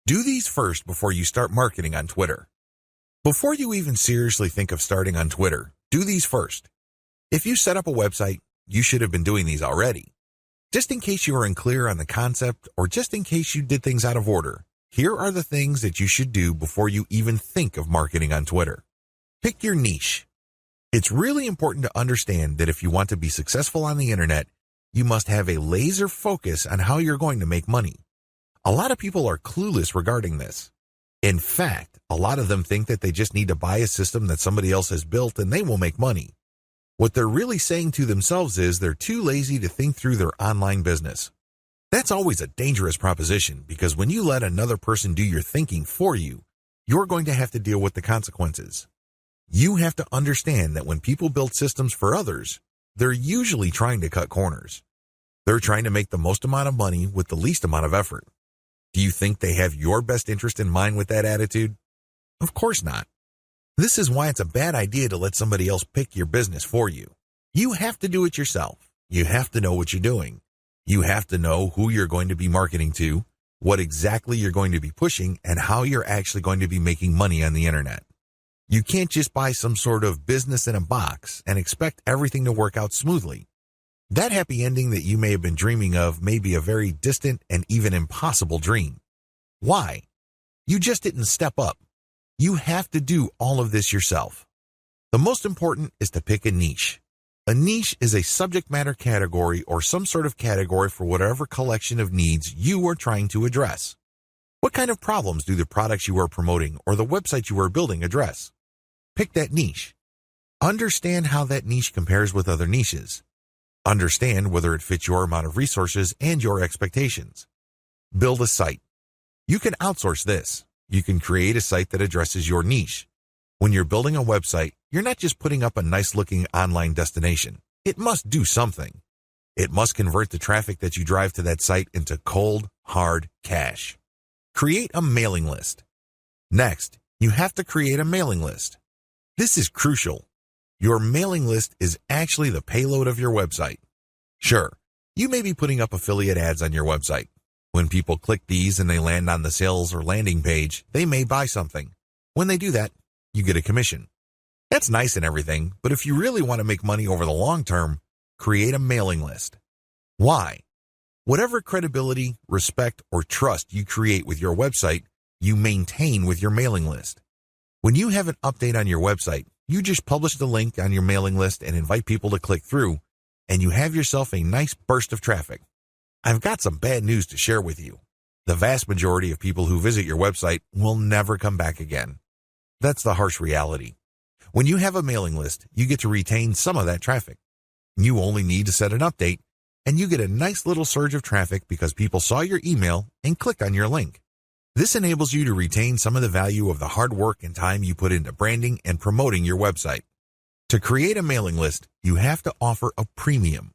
Do these first before you start marketing on Twitter. Before you even seriously think of starting on Twitter, do these first. If you set up a website, you should have been doing these already. Just in case you are unclear on the concept or just in case you did things out of order, here are the things that you should do before you even think of marketing on Twitter. Pick your niche. It's really important to understand that if you want to be successful on the internet, you must have a laser focus on how you're going to make money. A lot of people are clueless regarding this. In fact, a lot of them think that they just need to buy a system that somebody else has built and they will make money. What they're really saying to themselves is they're too lazy to think through their online business. That's always a dangerous proposition because when you let another person do your thinking for you, you're going to have to deal with the consequences. You have to understand that when people build systems for others, they're usually trying to cut corners. They're trying to make the most amount of money with the least amount of effort. Do you think they have your best interest in mind with that attitude? Of course not. This is why it's a bad idea to let somebody else pick your business for you. You have to do it yourself. You have to know what you're doing. You have to know who you're going to be marketing to, what exactly you're going to be pushing, and how you're actually going to be making money on the internet. You can't just buy some sort of business in a box and expect everything to work out smoothly. That happy ending that you may have been dreaming of may be a very distant and even impossible dream. Why? You just didn't step up. You have to do all of this yourself. The most important is to pick a niche. A niche is a subject matter category or some sort of category for whatever collection of needs you are trying to address. What kind of problems do the products you are promoting or the website you are building address? Pick that niche. Understand how that niche compares with other niches. Understand whether it fits your amount of resources and your expectations. Build a site. You can outsource this. You can create a site that addresses your niche. When you're building a website, you're not just putting up a nice-looking online destination. It must do something. It must convert the traffic that you drive to that site into cold, hard cash. Create a mailing list. Next, you have to create a mailing list. This is crucial. Your mailing list is actually the payload of your website. Sure, you may be putting up affiliate ads on your website. When people click these and they land on the sales or landing page, they may buy something. When they do that, you get a commission. That's nice and everything, but if you really want to make money over the long term, create a mailing list. Why? Whatever credibility, respect, or trust you create with your website, you maintain with your mailing list. When you have an update on your website, you just publish the link on your mailing list and invite people to click through, and you have yourself a nice burst of traffic. I've got some bad news to share with you. The vast majority of people who visit your website will never come back again. That's the harsh reality. When you have a mailing list, you get to retain some of that traffic. You only need to set an update, and you get a nice little surge of traffic because people saw your email and clicked on your link. This enables you to retain some of the value of the hard work and time you put into branding and promoting your website. To create a mailing list, you have to offer a premium.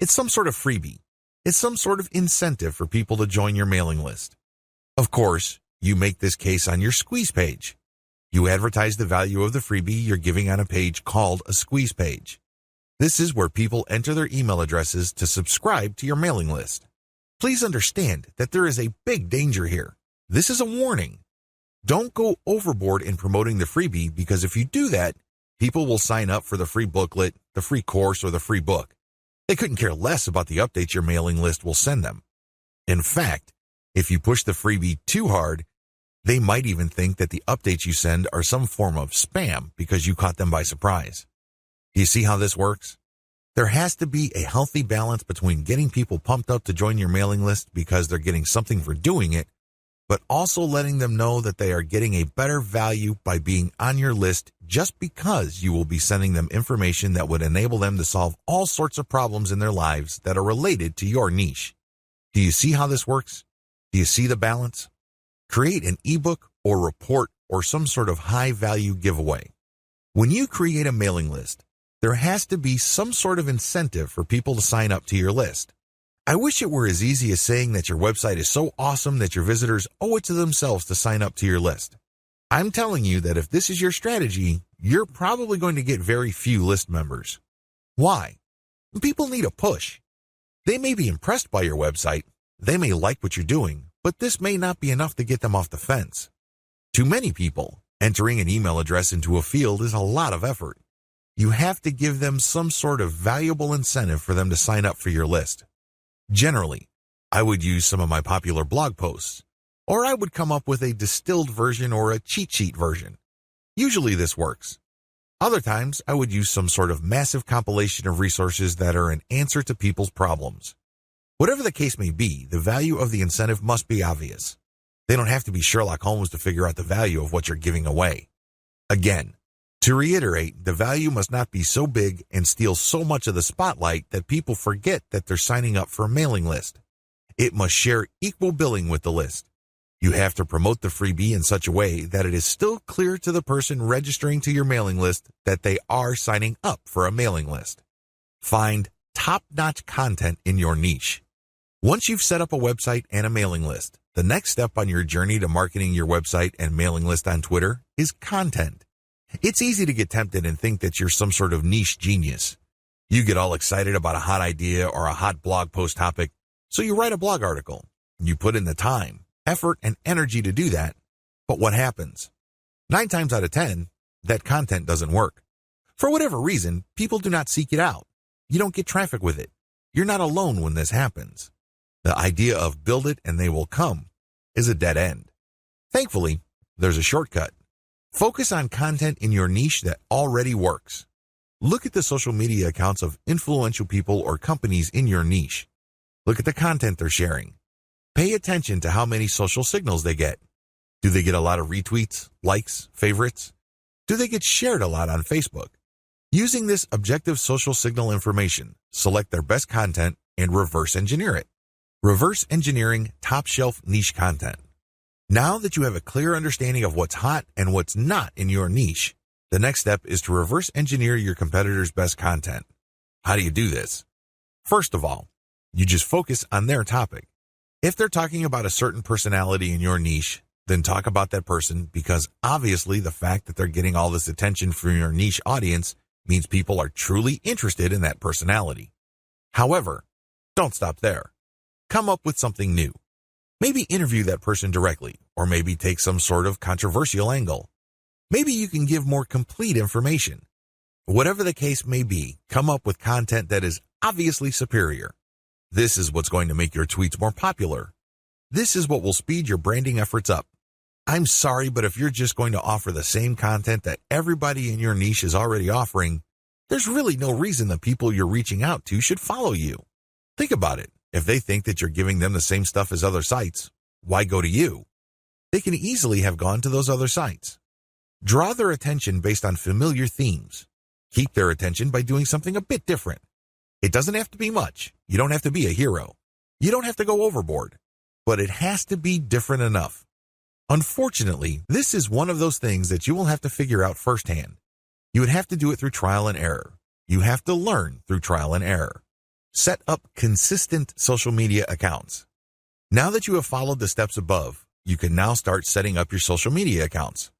It's some sort of freebie. It's some sort of incentive for people to join your mailing list. Of course, you make this case on your squeeze page. You advertise the value of the freebie you're giving on a page called a squeeze page. This is where people enter their email addresses to subscribe to your mailing list. Please understand that there is a big danger here. This is a warning. Don't go overboard in promoting the freebie because if you do that, people will sign up for the free booklet, the free course, or the free book. They couldn't care less about the updates your mailing list will send them. In fact, if you push the freebie too hard, they might even think that the updates you send are some form of spam because you caught them by surprise. Do you see how this works? There has to be a healthy balance between getting people pumped up to join your mailing list because they're getting something for doing it, but also letting them know that they are getting a better value by being on your list just because you will be sending them information that would enable them to solve all sorts of problems in their lives that are related to your niche. Do you see how this works? Do you see the balance? Create an ebook or report or some sort of high-value giveaway. When you create a mailing list, there has to be some sort of incentive for people to sign up to your list. I wish it were as easy as saying that your website is so awesome that your visitors owe it to themselves to sign up to your list. I'm telling you that if this is your strategy, you're probably going to get very few list members. Why? People need a push. They may be impressed by your website, they may like what you're doing, but this may not be enough to get them off the fence. To many people, entering an email address into a field is a lot of effort. You have to give them some sort of valuable incentive for them to sign up for your list. Generally, I would use some of my popular blog posts, or I would come up with a distilled version or a cheat sheet version. Usually this works. Other times, I would use some sort of massive compilation of resources that are an answer to people's problems. Whatever the case may be, the value of the incentive must be obvious. They don't have to be Sherlock Holmes to figure out the value of what you're giving away. Again, to reiterate, the value must not be so big and steal so much of the spotlight that people forget that they're signing up for a mailing list. It must share equal billing with the list. You have to promote the freebie in such a way that it is still clear to the person registering to your mailing list that they are signing up for a mailing list. Find top-notch content in your niche. Once you've set up a website and a mailing list, the next step on your journey to marketing your website and mailing list on Twitter is content. It's easy to get tempted and think that you're some sort of niche genius. You get all excited about a hot idea or a hot blog post topic, so you write a blog article. You put in the time, effort, and energy to do that, but what happens? 9 times out of 10, that content doesn't work. For whatever reason, people do not seek it out. You don't get traffic with it. You're not alone when this happens. The idea of build it and they will come is a dead end. Thankfully, there's a shortcut. Focus on content in your niche that already works. Look at the social media accounts of influential people or companies in your niche. Look at the content they're sharing. Pay attention to how many social signals they get. Do they get a lot of retweets, likes, favorites? Do they get shared a lot on Facebook? Using this objective social signal information, select their best content and reverse engineer it. Reverse engineering top-shelf niche content. Now that you have a clear understanding of what's hot and what's not in your niche, the next step is to reverse engineer your competitors' best content. How do you do this? First of all, you just focus on their topic. If they're talking about a certain personality in your niche, then talk about that person, because obviously the fact that they're getting all this attention from your niche audience means people are truly interested in that personality. However, don't stop there. Come up with something new. Maybe interview that person directly, or maybe take some sort of controversial angle. Maybe you can give more complete information. Whatever the case may be, come up with content that is obviously superior. This is what's going to make your tweets more popular. This is what will speed your branding efforts up. I'm sorry, but if you're just going to offer the same content that everybody in your niche is already offering, there's really no reason the people you're reaching out to should follow you. Think about it. If they think that you're giving them the same stuff as other sites, why go to you? They can easily have gone to those other sites. Draw their attention based on familiar themes. Keep their attention by doing something a bit different. It doesn't have to be much. You don't have to be a hero. You don't have to go overboard. But it has to be different enough. Unfortunately, this is one of those things that you will have to figure out firsthand. You would have to do it through trial and error. You have to learn through trial and error. Set up consistent social media accounts. Now that you have followed the steps above, you can now start setting up your social media accounts.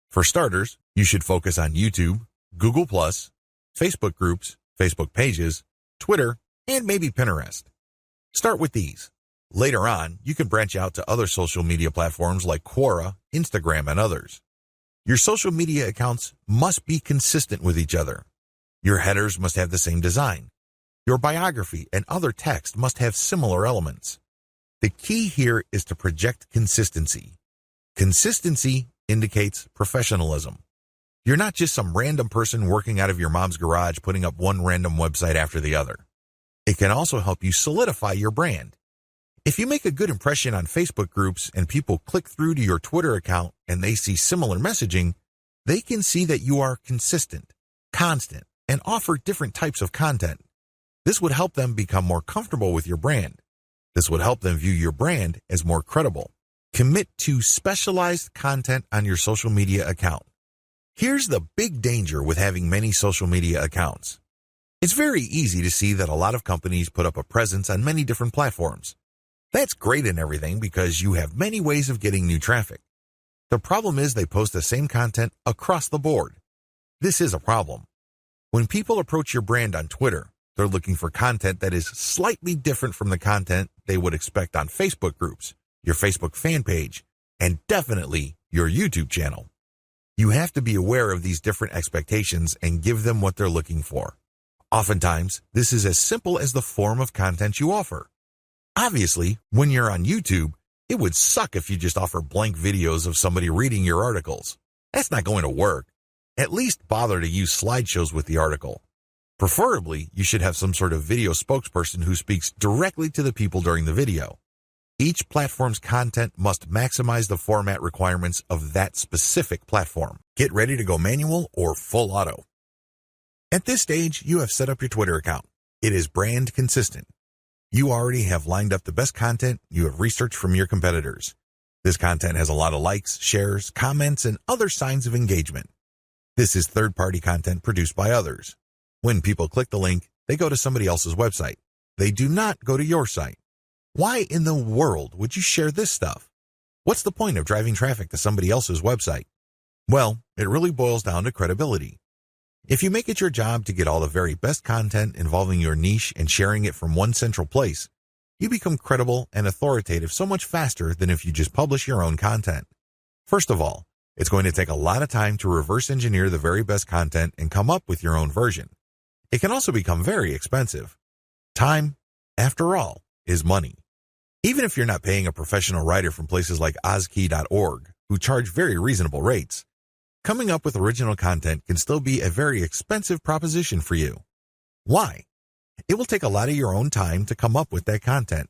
For starters, you should focus on YouTube, Google+, Facebook groups, Facebook pages, Twitter, and maybe Pinterest. Start with these. Later on, you can branch out to other social media platforms like Quora, Instagram, and others. Your social media accounts must be consistent with each other. Your headers must have the same design. Your biography and other text must have similar elements. The key here is to project consistency. Consistency indicates professionalism. You're not just some random person working out of your mom's garage putting up one random website after the other. It can also help you solidify your brand. If you make a good impression on Facebook groups and people click through to your Twitter account and they see similar messaging, they can see that you are consistent, constant, and offer different types of content. This would help them become more comfortable with your brand. This would help them view your brand as more credible. Commit to specialized content on your social media account. Here's the big danger with having many social media accounts. It's very easy to see that a lot of companies put up a presence on many different platforms. That's great and everything because you have many ways of getting new traffic. The problem is they post the same content across the board. This is a problem. When people approach your brand on Twitter, they're looking for content that is slightly different from the content they would expect on Facebook groups, your Facebook fan page, and definitely your YouTube channel. You have to be aware of these different expectations and give them what they're looking for. Oftentimes, this is as simple as the form of content you offer. Obviously, when you're on YouTube, it would suck if you just offer blank videos of somebody reading your articles. That's not going to work. At least bother to use slideshows with the article. Preferably, you should have some sort of video spokesperson who speaks directly to the people during the video. Each platform's content must maximize the format requirements of that specific platform. Get ready to go manual or full auto. At this stage, you have set up your Twitter account. It is brand consistent. You already have lined up the best content you have researched from your competitors. This content has a lot of likes, shares, comments, and other signs of engagement. This is third-party content produced by others. When people click the link, they go to somebody else's website. They do not go to your site. Why in the world would you share this stuff? What's the point of driving traffic to somebody else's website? Well, it really boils down to credibility. If you make it your job to get all the very best content involving your niche and sharing it from one central place, you become credible and authoritative so much faster than if you just publish your own content. First of all, it's going to take a lot of time to reverse engineer the very best content and come up with your own version. It can also become very expensive. Time, after all, is money. Even if you're not paying a professional writer from places like Ozkey.org, who charge very reasonable rates, coming up with original content can still be a very expensive proposition for you. Why? It will take a lot of your own time to come up with that content.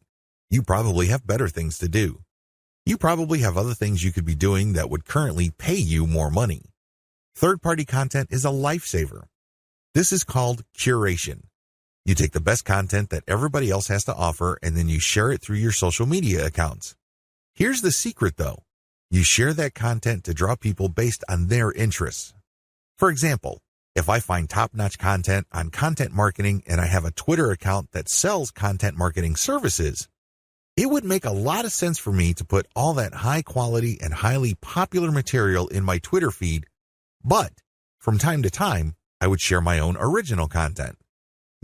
You probably have better things to do. You probably have other things you could be doing that would currently pay you more money. Third-party content is a lifesaver. This is called curation. You take the best content that everybody else has to offer and then you share it through your social media accounts. Here's the secret though. You share that content to draw people based on their interests. For example, if I find top-notch content on content marketing and I have a Twitter account that sells content marketing services, it would make a lot of sense for me to put all that high-quality and highly popular material in my Twitter feed, but from time to time, I would share my own original content.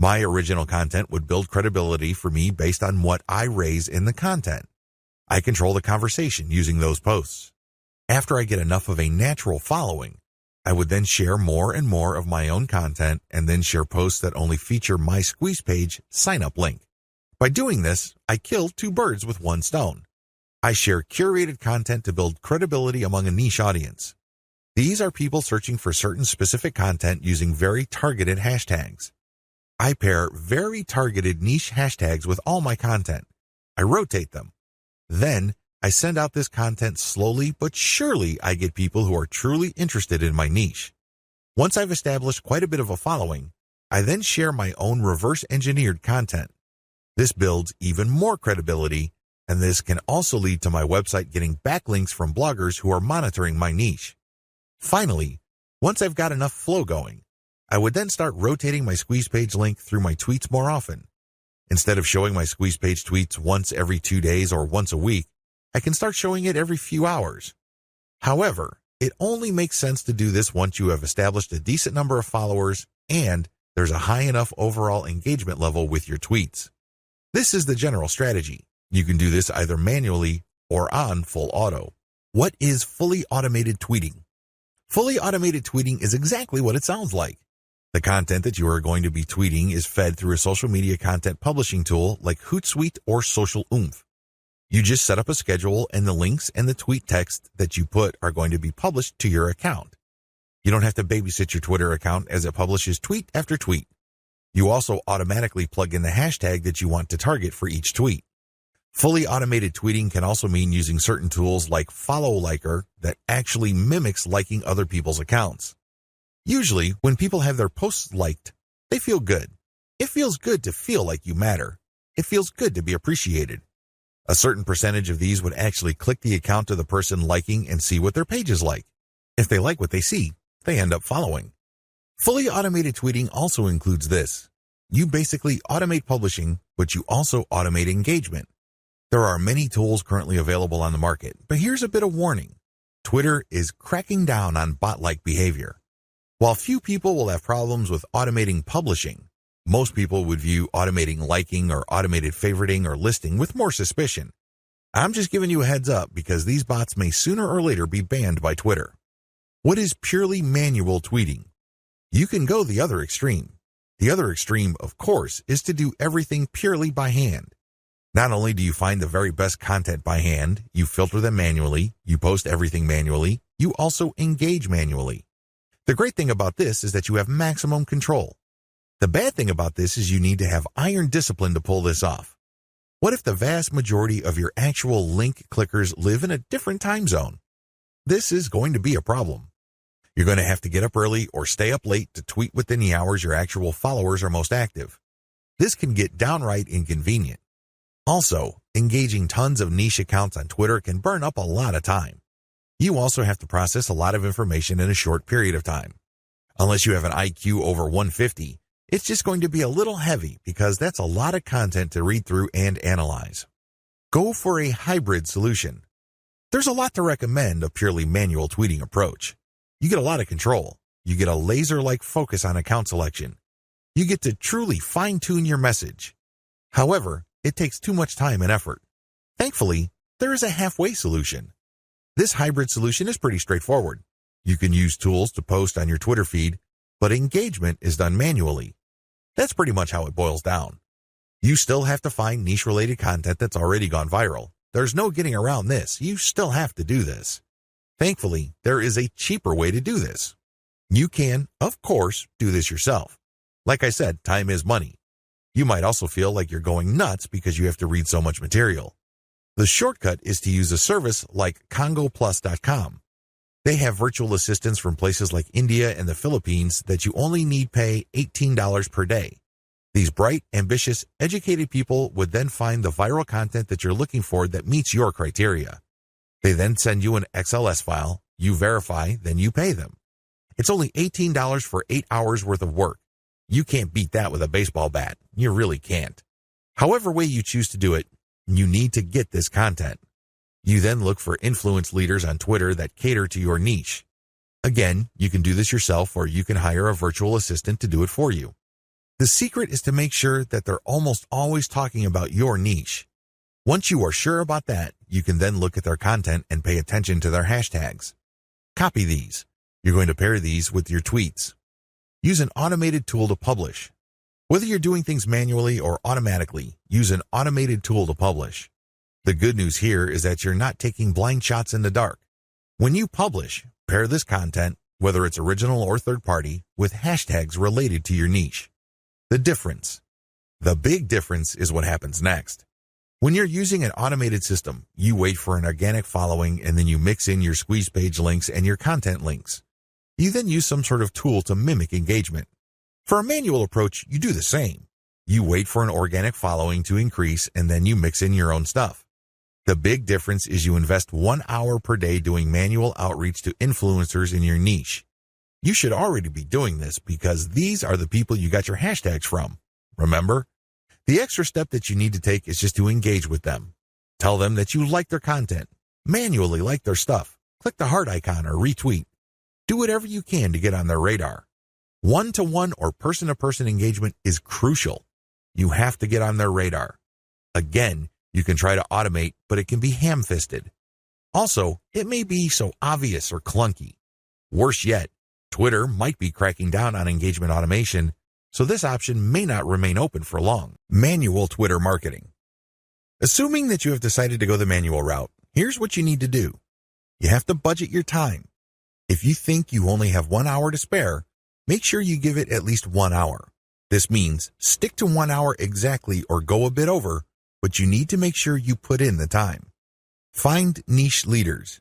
My original content would build credibility for me based on what I raise in the content. I control the conversation using those posts. After I get enough of a natural following, I would then share more and more of my own content and then share posts that only feature my Squeeze Page sign-up link. By doing this, I kill two birds with one stone. I share curated content to build credibility among a niche audience. These are people searching for certain specific content using very targeted hashtags. I pair very targeted niche hashtags with all my content. I rotate them. Then, I send out this content slowly but surely. I get people who are truly interested in my niche. Once I've established quite a bit of a following, I then share my own reverse-engineered content. This builds even more credibility, and this can also lead to my website getting backlinks from bloggers who are monitoring my niche. Finally, once I've got enough flow going, I would then start rotating my Squeeze Page link through my tweets more often. Instead of showing my Squeeze Page tweets once every 2 days or once a week, I can start showing it every few hours. However, it only makes sense to do this once you have established a decent number of followers and there's a high enough overall engagement level with your tweets. This is the general strategy. You can do this either manually or on full auto. What is fully automated tweeting? Fully automated tweeting is exactly what it sounds like. The content that you are going to be tweeting is fed through a social media content publishing tool like Hootsuite or Social Oomph. You just set up a schedule and the links and the tweet text that you put are going to be published to your account. You don't have to babysit your Twitter account as it publishes tweet after tweet. You also automatically plug in the hashtag that you want to target for each tweet. Fully automated tweeting can also mean using certain tools like Follow Liker that actually mimics liking other people's accounts. Usually, when people have their posts liked, they feel good. It feels good to feel like you matter. It feels good to be appreciated. A certain percentage of these would actually click the account of the person liking and see what their page is like. If they like what they see, they end up following. Fully automated tweeting also includes this. You basically automate publishing, but you also automate engagement. There are many tools currently available on the market, but here's a bit of warning. Twitter is cracking down on bot-like behavior. While few people will have problems with automating publishing, most people would view automating liking or automated favoriting or listing with more suspicion. I'm just giving you a heads up because these bots may sooner or later be banned by Twitter. What is purely manual tweeting? You can go the other extreme. The other extreme, of course, is to do everything purely by hand. Not only do you find the very best content by hand, you filter them manually, you post everything manually, you also engage manually. The great thing about this is that you have maximum control. The bad thing about this is you need to have iron discipline to pull this off. What if the vast majority of your actual link clickers live in a different time zone? This is going to be a problem. You're going to have to get up early or stay up late to tweet within the hours your actual followers are most active. This can get downright inconvenient. Also, engaging tons of niche accounts on Twitter can burn up a lot of time. You also have to process a lot of information in a short period of time. Unless you have an IQ over 150, it's just going to be a little heavy because that's a lot of content to read through and analyze. Go for a hybrid solution. There's a lot to recommend a purely manual tweeting approach. You get a lot of control. You get a laser-like focus on account selection. You get to truly fine-tune your message. However, it takes too much time and effort. Thankfully, there is a halfway solution. This hybrid solution is pretty straightforward. You can use tools to post on your Twitter feed, but engagement is done manually. That's pretty much how it boils down. You still have to find niche-related content that's already gone viral. There's no getting around this. You still have to do this. Thankfully, there is a cheaper way to do this. You can, of course, do this yourself. Like I said, time is money. You might also feel like you're going nuts because you have to read so much material. The shortcut is to use a service like congoplus.com. They have virtual assistants from places like India and the Philippines that you only need pay $18 per day. These bright, ambitious, educated people would then find the viral content that you're looking for that meets your criteria. They then send you an XLS file, you verify, then you pay them. It's only $18 for 8 hours worth of work. You can't beat that with a baseball bat. You really can't. However way you choose to do it, you need to get this content. You then look for influence leaders on Twitter that cater to your niche. Again, you can do this yourself or you can hire a virtual assistant to do it for you. The secret is to make sure that they're almost always talking about your niche. Once you are sure about that, you can then look at their content and pay attention to their hashtags. Copy these. You're going to pair these with your tweets. Use an automated tool to publish. Whether you're doing things manually or automatically, use an automated tool to publish. The good news here is that you're not taking blind shots in the dark. When you publish, pair this content, whether it's original or third-party, with hashtags related to your niche. The difference. The big difference is what happens next. When you're using an automated system, you wait for an organic following and then you mix in your squeeze page links and your content links. You then use some sort of tool to mimic engagement. For a manual approach, you do the same. You wait for an organic following to increase and then you mix in your own stuff. The big difference is you invest 1 hour per day doing manual outreach to influencers in your niche. You should already be doing this because these are the people you got your hashtags from. Remember? The extra step that you need to take is just to engage with them. Tell them that you like their content. Manually like their stuff. Click the heart icon or retweet. Do whatever you can to get on their radar. One-to-one or person-to-person engagement is crucial. You have to get on their radar. Again, you can try to automate, but it can be ham-fisted. Also, it may be so obvious or clunky. Worse yet, Twitter might be cracking down on engagement automation, so this option may not remain open for long. Manual Twitter marketing. Assuming that you have decided to go the manual route, here's what you need to do. You have to budget your time. If you think you only have 1 hour to spare, make sure you give it at least 1 hour. This means stick to 1 hour exactly or go a bit over, but you need to make sure you put in the time. Find niche leaders.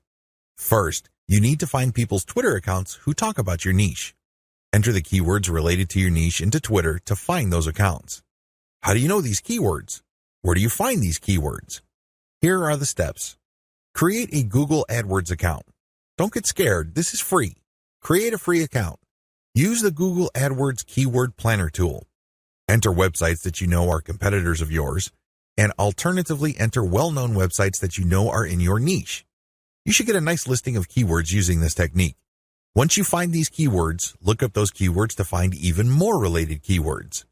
First, you need to find people's Twitter accounts who talk about your niche. Enter the keywords related to your niche into Twitter to find those accounts. How do you know these keywords? Where do you find these keywords? Here are the steps. Create a Google AdWords account. Don't get scared, this is free. Create a free account. Use the Google AdWords Keyword Planner tool. Enter websites that you know are competitors of yours, and alternatively enter well-known websites that you know are in your niche. You should get a nice listing of keywords using this technique. Once you find these keywords, look up those keywords to find even more related keywords.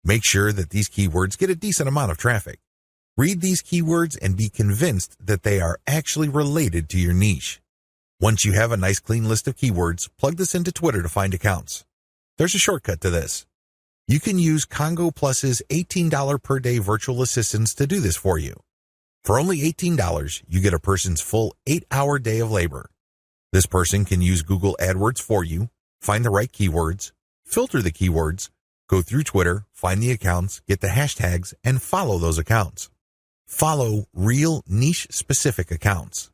Make sure that these keywords get a decent amount of traffic. Read these keywords and be convinced that they are actually related to your niche. Once you have a nice clean list of keywords, plug this into Twitter to find accounts. There's a shortcut to this. You can use Congo Plus's $18 per day virtual assistants to do this for you. For only $18, you get a person's full 8-hour day of labor. This person can use Google AdWords for you, find the right keywords, filter the keywords, go through Twitter, find the accounts, get the hashtags, and follow those accounts. Follow real niche-specific accounts.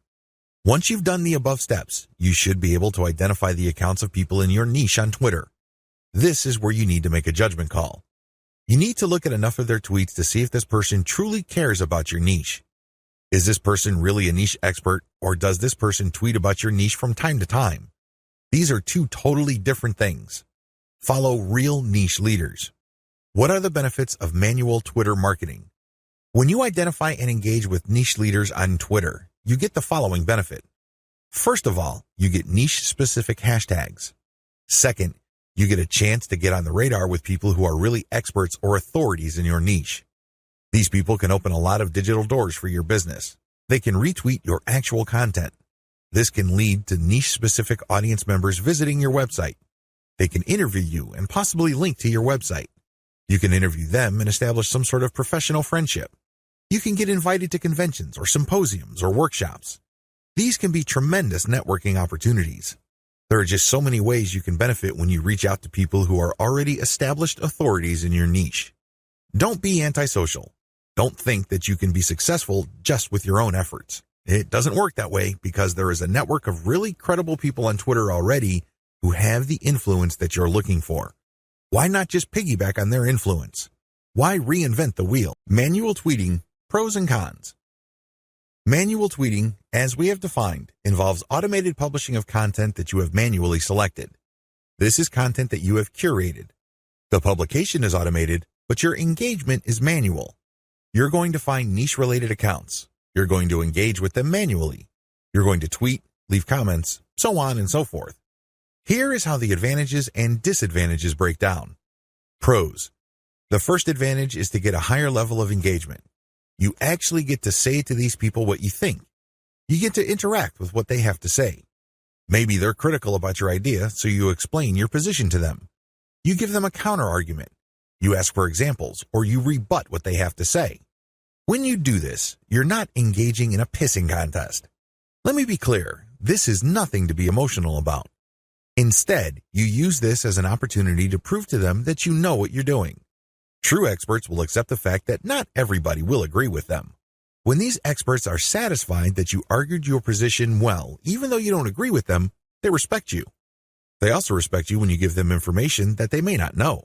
Once you've done the above steps, you should be able to identify the accounts of people in your niche on Twitter. This is where you need to make a judgment call. You need to look at enough of their tweets to see if this person truly cares about your niche. Is this person really a niche expert, or does this person tweet about your niche from time to time? These are two totally different things. Follow real niche leaders. What are the benefits of manual Twitter marketing? When you identify and engage with niche leaders on Twitter, you get the following benefit. First of all, you get niche-specific hashtags. Second, you get a chance to get on the radar with people who are really experts or authorities in your niche. These people can open a lot of digital doors for your business. They can retweet your actual content. This can lead to niche-specific audience members visiting your website. They can interview you and possibly link to your website. You can interview them and establish some sort of professional friendship. You can get invited to conventions or symposiums or workshops. These can be tremendous networking opportunities. There are just so many ways you can benefit when you reach out to people who are already established authorities in your niche. Don't be antisocial. Don't think that you can be successful just with your own efforts. It doesn't work that way because there is a network of really credible people on Twitter already who have the influence that you're looking for. Why not just piggyback on their influence? Why reinvent the wheel? Manual tweeting, pros and cons. Manual tweeting, as we have defined, involves automated publishing of content that you have manually selected. This is content that you have curated. The publication is automated, but your engagement is manual. You're going to find niche-related accounts. You're going to engage with them manually. You're going to tweet, leave comments, so on and so forth. Here is how the advantages and disadvantages break down. Pros. The first advantage is to get a higher level of engagement. You actually get to say to these people what you think. You get to interact with what they have to say. Maybe they're critical about your idea, so you explain your position to them. You give them a counter-argument. You ask for examples, or you rebut what they have to say. When you do this, you're not engaging in a pissing contest. Let me be clear, this is nothing to be emotional about. Instead, you use this as an opportunity to prove to them that you know what you're doing. True experts will accept the fact that not everybody will agree with them. When these experts are satisfied that you argued your position well, even though you don't agree with them, they respect you. They also respect you when you give them information that they may not know.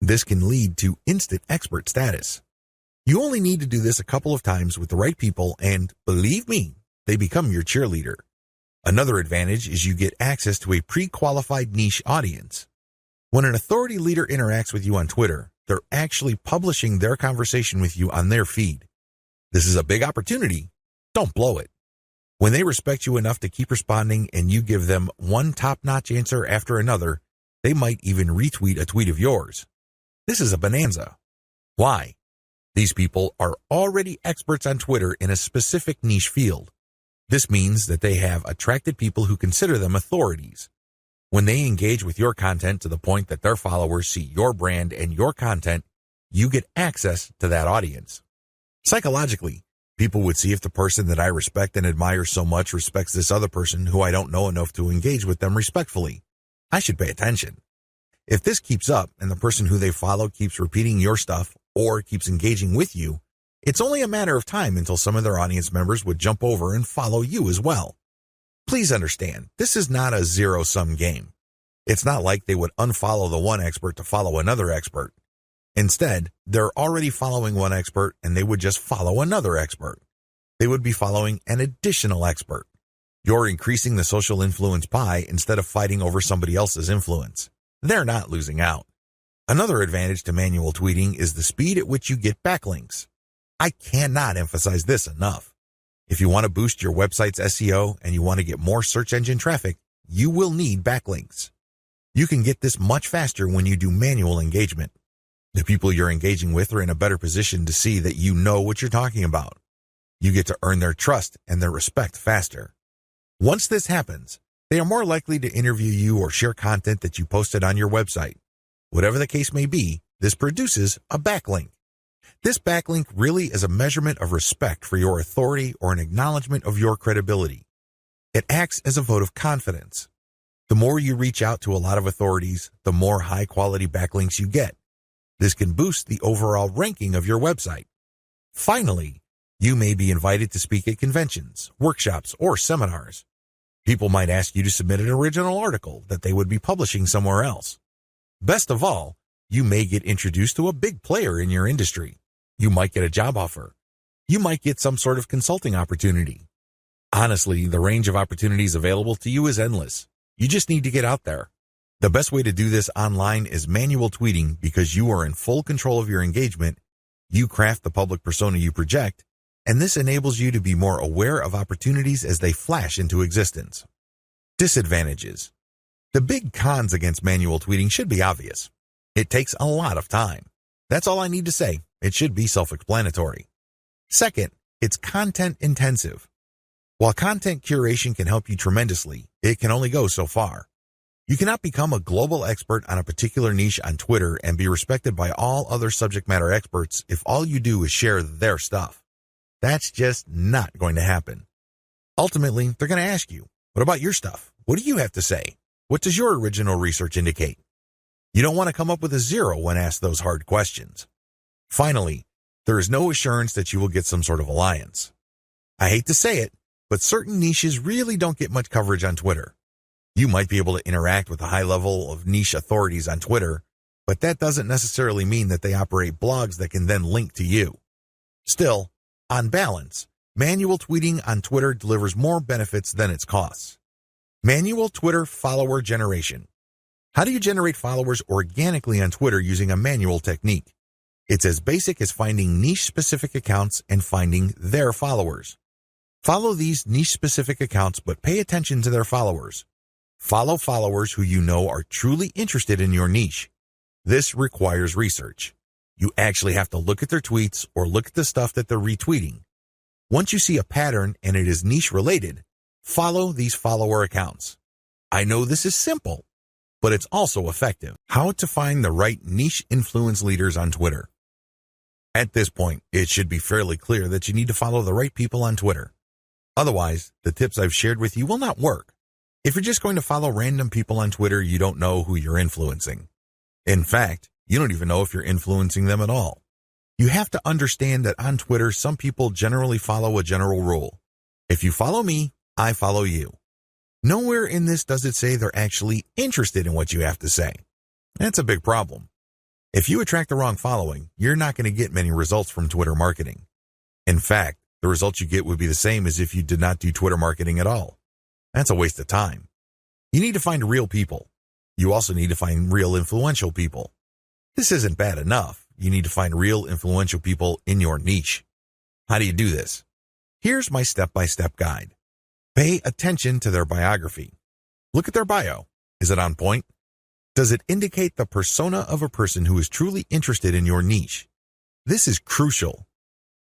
This can lead to instant expert status. You only need to do this a couple of times with the right people and, believe me, they become your cheerleader. Another advantage is you get access to a pre-qualified niche audience. When an authority leader interacts with you on Twitter, they're actually publishing their conversation with you on their feed. This is a big opportunity. Don't blow it. When they respect you enough to keep responding and you give them one top-notch answer after another, they might even retweet a tweet of yours. This is a bonanza. Why? These people are already experts on Twitter in a specific niche field. This means that they have attracted people who consider them authorities. When they engage with your content to the point that their followers see your brand and your content, you get access to that audience. Psychologically, people would see if the person that I respect and admire so much respects this other person who I don't know enough to engage with them respectfully. I should pay attention. If this keeps up and the person who they follow keeps repeating your stuff or keeps engaging with you, it's only a matter of time until some of their audience members would jump over and follow you as well. Please understand, this is not a zero-sum game. It's not like they would unfollow the one expert to follow another expert. Instead, they're already following one expert and they would just follow another expert. They would be following an additional expert. You're increasing the social influence pie instead of fighting over somebody else's influence. They're not losing out. Another advantage to manual tweeting is the speed at which you get backlinks. I cannot emphasize this enough. If you want to boost your website's SEO and you want to get more search engine traffic, you will need backlinks. You can get this much faster when you do manual engagement. The people you're engaging with are in a better position to see that you know what you're talking about. You get to earn their trust and their respect faster. Once this happens, they are more likely to interview you or share content that you posted on your website. Whatever the case may be, this produces a backlink. This backlink really is a measurement of respect for your authority or an acknowledgement of your credibility. It acts as a vote of confidence. The more you reach out to a lot of authorities, the more high-quality backlinks you get. This can boost the overall ranking of your website. Finally, you may be invited to speak at conventions, workshops, or seminars. People might ask you to submit an original article that they would be publishing somewhere else. Best of all, you may get introduced to a big player in your industry. You might get a job offer. You might get some sort of consulting opportunity. Honestly, the range of opportunities available to you is endless. You just need to get out there. The best way to do this online is manual tweeting because you are in full control of your engagement. You craft the public persona you project, and this enables you to be more aware of opportunities as they flash into existence. Disadvantages. The big cons against manual tweeting should be obvious. It takes a lot of time. That's all I need to say. It should be self-explanatory. Second, it's content intensive. While content curation can help you tremendously, it can only go so far. You cannot become a global expert on a particular niche on Twitter and be respected by all other subject matter experts if all you do is share their stuff. That's just not going to happen. Ultimately, they're going to ask you, what about your stuff? What do you have to say? What does your original research indicate? You don't want to come up with a zero when asked those hard questions. Finally, there is no assurance that you will get some sort of alliance. I hate to say it, but certain niches really don't get much coverage on Twitter. You might be able to interact with a high level of niche authorities on Twitter, but that doesn't necessarily mean that they operate blogs that can then link to you. Still, on balance, manual tweeting on Twitter delivers more benefits than its costs. Manual Twitter follower generation. How do you generate followers organically on Twitter using a manual technique? It's as basic as finding niche-specific accounts and finding their followers. Follow these niche-specific accounts, but pay attention to their followers. Follow followers who you know are truly interested in your niche. This requires research. You actually have to look at their tweets or look at the stuff that they're retweeting. Once you see a pattern and it is niche-related, follow these follower accounts. I know this is simple, but it's also effective. How to find the right niche influence leaders on Twitter. At this point, it should be fairly clear that you need to follow the right people on Twitter. Otherwise, the tips I've shared with you will not work. If you're just going to follow random people on Twitter, you don't know who you're influencing. In fact, you don't even know if you're influencing them at all. You have to understand that on Twitter, some people generally follow a general rule. If you follow me, I follow you. Nowhere in this does it say they're actually interested in what you have to say. That's a big problem. If you attract the wrong following, you're not going to get many results from Twitter marketing. In fact, the results you get would be the same as if you did not do Twitter marketing at all. That's a waste of time. You need to find real people. You also need to find real influential people. This isn't bad enough. You need to find real influential people in your niche. How do you do this? Here's my step-by-step guide. Pay attention to their biography. Look at their bio. Is it on point? Does it indicate the persona of a person who is truly interested in your niche? This is crucial.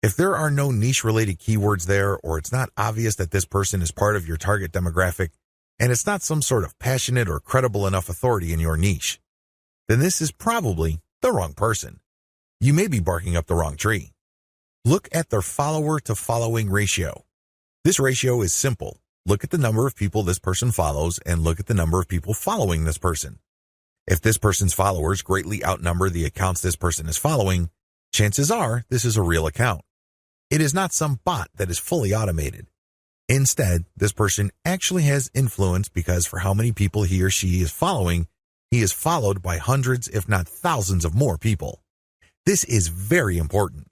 If there are no niche-related keywords there, or it's not obvious that this person is part of your target demographic, and it's not some sort of passionate or credible enough authority in your niche, then this is probably the wrong person. You may be barking up the wrong tree. Look at their follower-to-following ratio. This ratio is simple. Look at the number of people this person follows and look at the number of people following this person. If this person's followers greatly outnumber the accounts this person is following, chances are this is a real account. It is not some bot that is fully automated. Instead, this person actually has influence because for how many people he or she is following, he is followed by hundreds, if not thousands of more people. This is very important.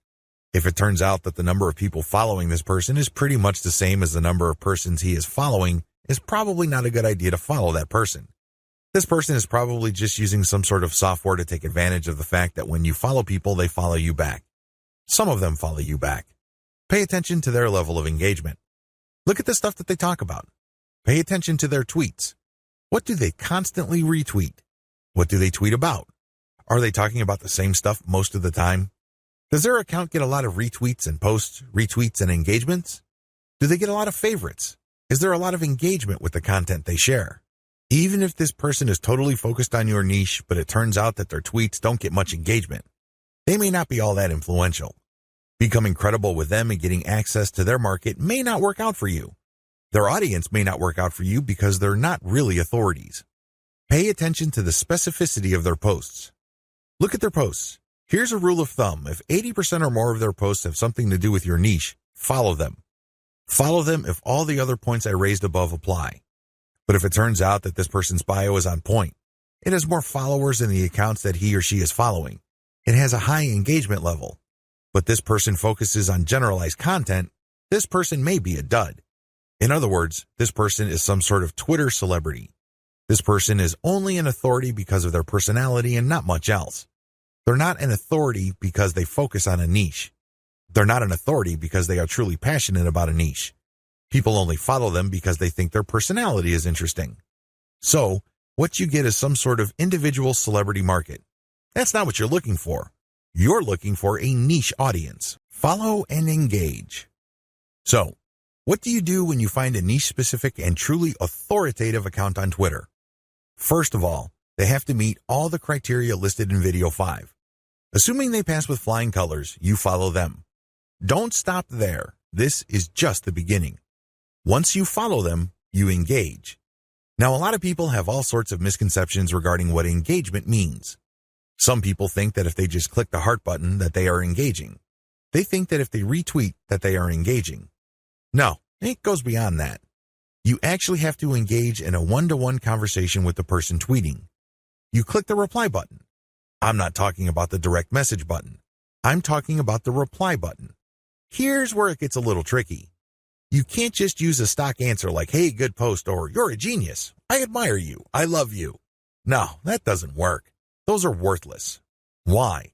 If it turns out that the number of people following this person is pretty much the same as the number of persons he is following, it's probably not a good idea to follow that person. This person is probably just using some sort of software to take advantage of the fact that when you follow people, they follow you back. Some of them follow you back. Pay attention to their level of engagement. Look at the stuff that they talk about. Pay attention to their tweets. What do they constantly retweet? What do they tweet about? Are they talking about the same stuff most of the time? Does their account get a lot of retweets and posts, retweets and engagements? Do they get a lot of favorites? Is there a lot of engagement with the content they share? Even if this person is totally focused on your niche, but it turns out that their tweets don't get much engagement, they may not be all that influential. Becoming credible with them and getting access to their market may not work out for you. Their audience may not work out for you because they're not really authorities. Pay attention to the specificity of their posts. Look at their posts. Here's a rule of thumb. If 80% or more of their posts have something to do with your niche, follow them. Follow them if all the other points I raised above apply. But if it turns out that this person's bio is on point, it has more followers than the accounts that he or she is following, it has a high engagement level, but this person focuses on generalized content, this person may be a dud. In other words, this person is some sort of Twitter celebrity. This person is only an authority because of their personality and not much else. They're not an authority because they focus on a niche. They're not an authority because they are truly passionate about a niche. People only follow them because they think their personality is interesting. So, what you get is some sort of individual celebrity market. That's not what you're looking for. You're looking for a niche audience. Follow and engage. So, what do you do when you find a niche-specific and truly authoritative account on Twitter? First of all, they have to meet all the criteria listed in Video 5. Assuming they pass with flying colors, you follow them. Don't stop there. This is just the beginning. Once you follow them, you engage. Now, a lot of people have all sorts of misconceptions regarding what engagement means. Some people think that if they just click the heart button that they are engaging. They think that if they retweet that they are engaging. No, it goes beyond that. You actually have to engage in a one-to-one conversation with the person tweeting. You click the reply button. I'm not talking about the direct message button. I'm talking about the reply button. Here's where it gets a little tricky. You can't just use a stock answer like, hey, good post, or you're a genius. I admire you. I love you. No, that doesn't work. Those are worthless. Why?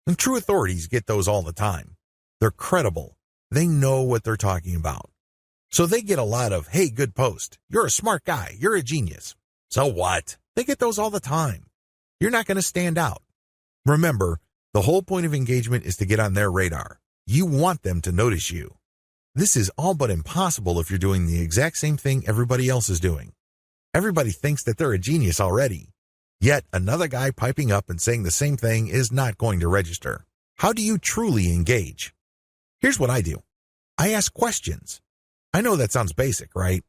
And true authorities get those all the time. They're credible. They know what they're talking about. So they get a lot of, hey, good post. You're a smart guy. You're a genius. So what? They get those all the time. You're not going to stand out. Remember, the whole point of engagement is to get on their radar. You want them to notice you. This is all but impossible if you're doing the exact same thing everybody else is doing. Everybody thinks that they're a genius already. Yet another guy piping up and saying the same thing is not going to register. How do you truly engage? Here's what I do. I ask questions. I know that sounds basic, right?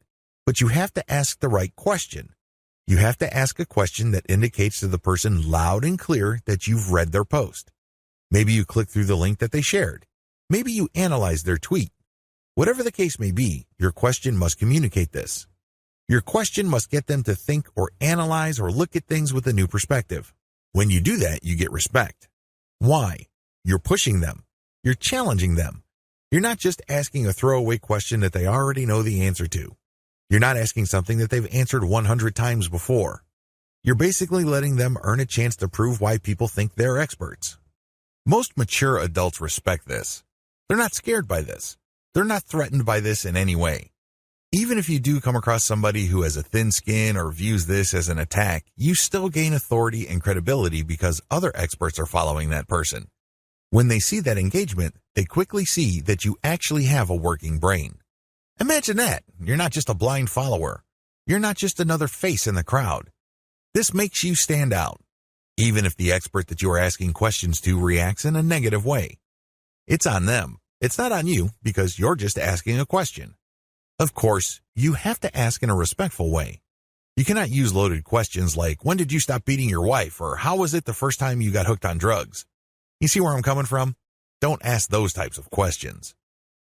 But you have to ask the right question. You have to ask a question that indicates to the person loud and clear that you've read their post. Maybe you click through the link that they shared. Maybe you analyze their tweet. Whatever the case may be, your question must communicate this. Your question must get them to think or analyze or look at things with a new perspective. When you do that, you get respect. Why? You're pushing them. You're challenging them. You're not just asking a throwaway question that they already know the answer to. You're not asking something that they've answered 100 times before. You're basically letting them earn a chance to prove why people think they're experts. Most mature adults respect this. They're not scared by this. They're not threatened by this in any way. Even if you do come across somebody who has a thin skin or views this as an attack, you still gain authority and credibility because other experts are following that person. When they see that engagement, they quickly see that you actually have a working brain. Imagine that. You're not just a blind follower. You're not just another face in the crowd. This makes you stand out, even if the expert that you are asking questions to reacts in a negative way. It's on them. It's not on you because you're just asking a question. Of course, you have to ask in a respectful way. You cannot use loaded questions like, when did you stop beating your wife? Or how was it the first time you got hooked on drugs? You see where I'm coming from? Don't ask those types of questions.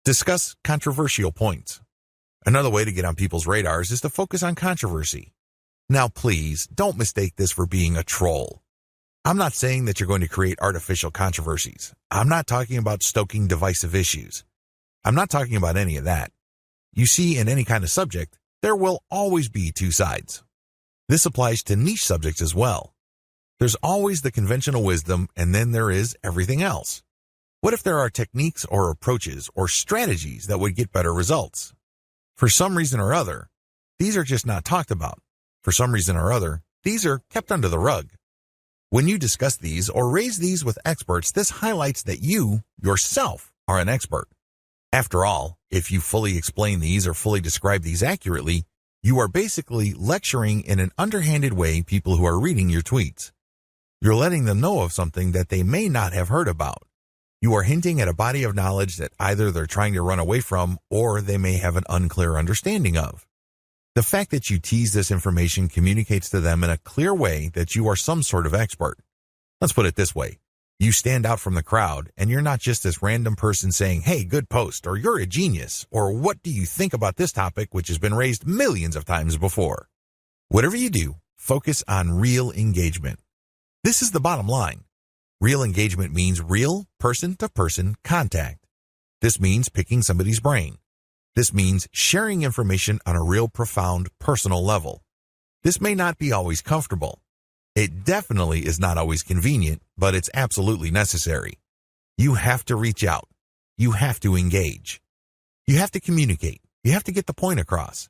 Discuss controversial points. Another way to get on people's radars is to focus on controversy. Now, please, don't mistake this for being a troll. I'm not saying that you're going to create artificial controversies. I'm not talking about stoking divisive issues. I'm not talking about any of that. You see, in any kind of subject, there will always be two sides. This applies to niche subjects as well. There's always the conventional wisdom, and then there is everything else. What if there are techniques or approaches or strategies that would get better results? For some reason or other, these are just not talked about. For some reason or other, these are kept under the rug. When you discuss these or raise these with experts, this highlights that you, yourself, are an expert. After all, if you fully explain these or fully describe these accurately, you are basically lecturing in an underhanded way people who are reading your tweets. You're letting them know of something that they may not have heard about. You are hinting at a body of knowledge that either they're trying to run away from or they may have an unclear understanding of. The fact that you tease this information communicates to them in a clear way that you are some sort of expert. Let's put it this way. You stand out from the crowd, and you're not just this random person saying, hey, good post, or you're a genius, or what do you think about this topic, which has been raised millions of times before. Whatever you do, focus on real engagement. This is the bottom line. Real engagement means real person-to-person contact. This means picking somebody's brain. This means sharing information on a real profound personal level. This may not be always comfortable. It definitely is not always convenient, but it's absolutely necessary. You have to reach out. You have to engage. You have to communicate. You have to get the point across.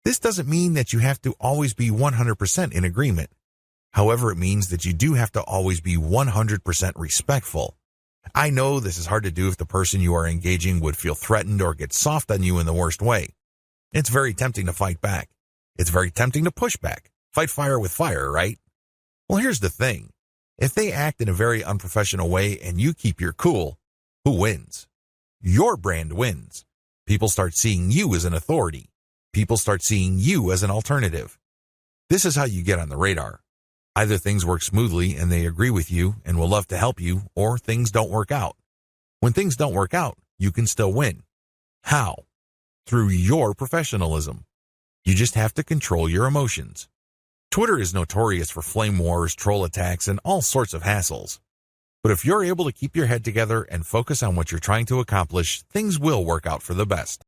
This doesn't mean that you have to always be 100% in agreement. However, it means that you do have to always be 100% respectful. I know this is hard to do if the person you are engaging would feel threatened or get soft on you in the worst way. It's very tempting to fight back. It's very tempting to push back. Fight fire with fire, right? Well, here's the thing. If they act in a very unprofessional way and you keep your cool, who wins? Your brand wins. People start seeing you as an authority. People start seeing you as an alternative. This is how you get on the radar. Either things work smoothly and they agree with you and will love to help you, or things don't work out. When things don't work out, you can still win. How? Through your professionalism. You just have to control your emotions. Twitter is notorious for flame wars, troll attacks, and all sorts of hassles. But if you're able to keep your head together and focus on what you're trying to accomplish, things will work out for the best.